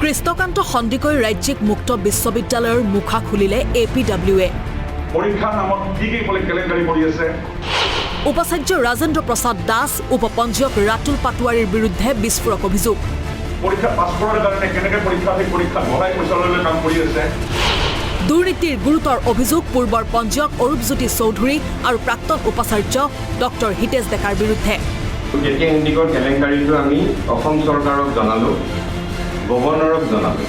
কৃষ্ণকান্ত সন্দিকৈ ৰাজ্যিক মুক্ত বিশ্ববিদ্যালয়ৰ মুখা খুলিলে APWA। পৰীক্ষাৰ নামত কি ফলে কেলেংকাৰী কৰি আছে। উপাচাৰ্য ৰাজেন্দ্ৰ প্ৰসাদ দাস উপপঞ্জীয়ক ৰাতুল পাটোৱাৰীৰ বিৰুদ্ধে বিস্ফোৰক অভিযোগ। পৰীক্ষা পাছ কৰাৰ কাৰণে কেনেকৈ পৰীক্ষা বঢ়াই পইচা লৈ কাম কৰি আছে। দুৰ্নীতিৰ গুৰুতৰ অভিযোগ পূৰ্বৰ পঞ্জীয়ক অৰূপজ্যোতি চৌধুৰী আৰু প্ৰাক্তন উপাচাৰ্য ডক্টৰ হিতেশ ডেকাৰ বিৰুদ্ধে। কেকে হেণ্ডিকৰ কেলেংকাৰীটো আমি অসম চৰকাৰক জনালো, গভৰ্ণৰক জনালো।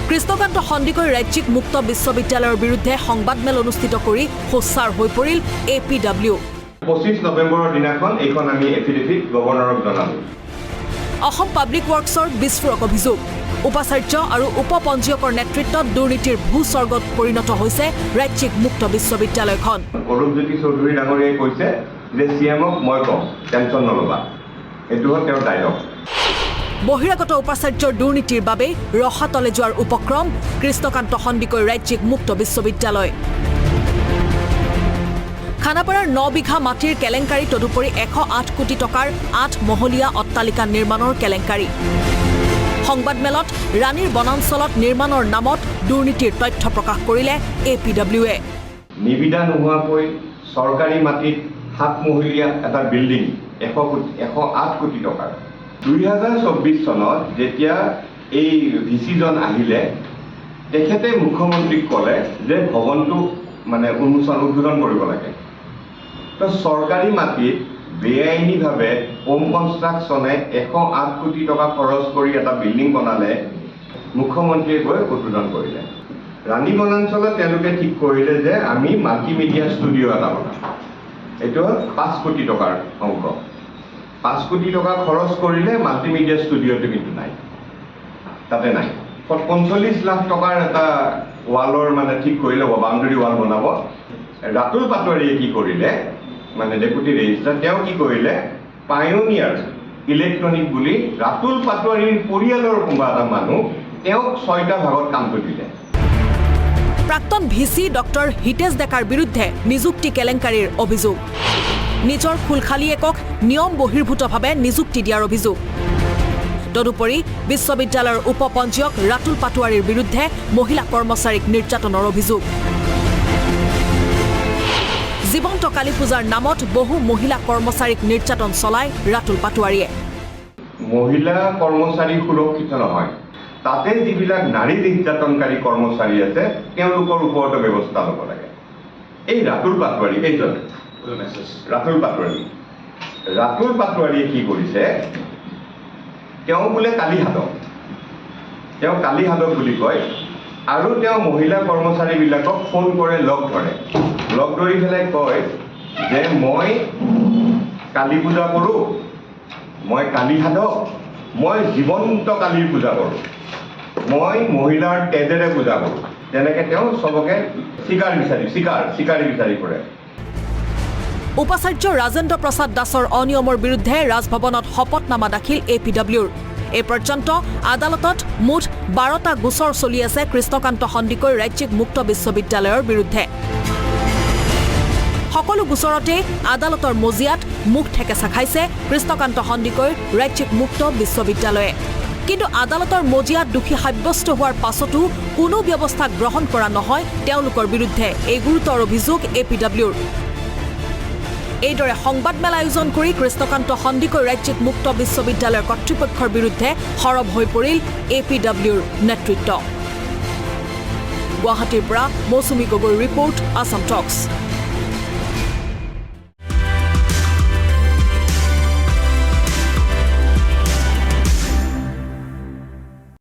কৃষ্ণকান্ত সন্দিকৈ ৰাজ্যিক মুক্ত বিশ্ববিদ্যালয়ৰ বিৰুদ্ধে সংবাদমেল অনুষ্ঠিত কৰি সোচ্চাৰ হৈ পৰিল APW। 25 নৱেম্বৰৰ দিনাখন এইখন আমি এফিডেভিট গভৰ্ণৰক জনালো। অসম পাব্লিক ৱৰ্কছৰ বিস্ফোৰক অভিযোগ। উপাচাৰ্য আৰু উপপঞ্জীয়কৰ নেতৃত্বত দুৰ্নীতিৰ ভূস্বৰ্গত পৰিণত হৈছে ৰাজ্যিক মুক্ত বিশ্ববিদ্যালয়খন। অৰূপজ্যোতি চৌধুৰী ডাঙৰীয়াই কৈছে যে CMক মই কম, টেনশ্যন নল'বা। এইটো হ'ল তেওঁৰ ডাইলগ। বহিৰাগত উপাচাৰ্যৰ দুৰ্নীতিৰ বাবে ৰসাতলে যোৱাৰ উপক্ৰম কৃষ্ণকান্ত সন্দিকৈ ৰাজ্যিক মুক্ত বিশ্ববিদ্যালয়। খানাপাৰাৰ 9 বিঘা মাটিৰ কেলেংকাৰী তদুপৰি 108 কোটি টকাৰ 8 মহলীয়া অট্টালিকা নিৰ্মাণৰ কেলেংকাৰী। সংবাদমেলত ৰাণীৰ বনাঞ্চলত নিৰ্মাণৰ নামত দুৰ্নীতিৰ তথ্য প্ৰকাশ কৰিলে APWA। নিবিদা নোহোৱাকৈ চৰকাৰী মাটিত 7 মহলীয়া এটা বিল্ডিং 108 কোটি টকাৰ। 2024 চনত যেতিয়া এই ভিচিজন আহিলে তেখেতে মুখ্যমন্ত্ৰীক ক'লে যে ভৱনটো উদ্বোধন কৰিব লাগে। তো চৰকাৰী মাটিত বেআইনীভাৱে হোম কনষ্ট্ৰাকশ্যনে 108 কোটি টকা খৰচ কৰি এটা বিল্ডিং বনালে, মুখ্যমন্ত্ৰীয়ে গৈ উদ্বোধন কৰিলে। ৰাণী বনাঞ্চলত তেওঁলোকে ঠিক কৰিলে যে আমি মাল্টিমিডিয়া ষ্টুডিঅ' এটা বনাম। এইটো 5 কোটি টকাৰ অংক। 5 কোটি টকা খৰচ কৰিলে মাল্টিমিডিয়া ষ্টুডিঅ'টো কিন্তু নাই, তাতে নাই। 45 লাখ টকাৰ এটা ৱালৰ ঠিক কৰিলে, বাউণ্ডেৰী ৱাল বনাব। ৰাতুল পাটোৱাৰীয়ে কি কৰিলে, ডেপুটি ৰেজিষ্ট্ৰাৰ, তেওঁ কি কৰিলে, পায়োনিয়াৰ ইলেক্ট্ৰনিক বুলি ৰাতুল পাটোৱাৰীৰ পৰিয়ালৰ কোনোবা এটা মানুহ, তেওঁক 6টা ভাগত কামটো দিলে। প্ৰাক্তন ভিচি ডক্টৰ হিতেশ ডেকাৰ বিৰুদ্ধে নিযুক্তি কেলেংকাৰীৰ অভিযোগ। নিজৰ খুলখালীয়েকক নিয়ম বহিৰ্ভূতভাৱে নিযুক্তি দিয়াৰ অভিযোগ। তদুপৰি বিশ্ববিদ্যালয়ৰ উপপঞ্জীয়ক ৰাতুল পাটোৱাৰীৰ বিৰুদ্ধে মহিলা কৰ্মচাৰীক নিৰ্যাতনৰ অভিযোগ। জীৱন্ত কালী পূজাৰ নামত বহু মহিলা কৰ্মচাৰীক নিৰ্যাতন চলায় ৰাতুল পাটোৱাৰীয়ে। মহিলা কৰ্মচাৰী সুৰক্ষিত নহয়, তাতে যিবিলাক নাৰী নিৰ্যাতনকাৰী কৰ্মচাৰী আছে তেওঁলোকৰ ওপৰতো ব্যৱস্থা ল'ব লাগে। এই ৰাতুল পাটোৱাৰী, এইজন ৰাতুল পাটোৱাৰীয়ে কি কৰিছে, তেওঁ বোলে কালীহাদক, তেওঁ কালীহাদক বুলি কয়, আৰু তেওঁ মহিলা কৰ্মচাৰীবিলাকক ফোন কৰে, লগ ধৰি পেলাই কয় যে মই কালী পূজা কৰোঁ, মই কালীহাদক, মই জীৱন্ত কালীৰ পূজা কৰোঁ, মই মহিলাৰ তেজেৰে পূজা কৰোঁ। তেনেকৈ তেওঁ চবকে চিকাৰী বিচাৰি কৰে। উপাচাৰ্য ৰাজেন্দ্ৰ প্ৰসাদ দাসৰ অনিয়মৰ বিৰুদ্ধে ৰাজভৱনত শপতনামা দাখিল APWৰ। এই পৰ্যন্ত আদালতত মুঠ 12টা গোচৰ চলি আছে কৃষ্ণকান্ত সন্দিকৈ ৰাজ্যিক মুক্ত বিশ্ববিদ্যালয়ৰ বিৰুদ্ধে। সকলো গোচৰতে আদালতৰ মজিয়াত মুখ ঠেকেচা খাইছে কৃষ্ণকান্ত সন্দিকৈ ৰাজ্যিক মুক্ত বিশ্ববিদ্যালয়ে। কিন্তু আদালতৰ মজিয়াত দোষী সাব্যস্ত হোৱাৰ পাছতো কোনো ব্যৱস্থা গ্ৰহণ কৰা নহয় তেওঁলোকৰ বিৰুদ্ধে, এই গুৰুতৰ অভিযোগ APWৰ। এইদৰে সংবাদমেল আয়োজন কৰি কৃষ্ণকান্ত সন্দিকৈ ৰাজ্যিক মুক্ত বিশ্ববিদ্যালয়ৰ কৰ্তৃপক্ষৰ বিৰুদ্ধে সৰব হৈ পৰিল APWৰ নেতৃত্ব। গুৱাহাটীৰ পৰা মৌচুমী গগৈৰ ৰিপৰ্ট, আছাম টক্স।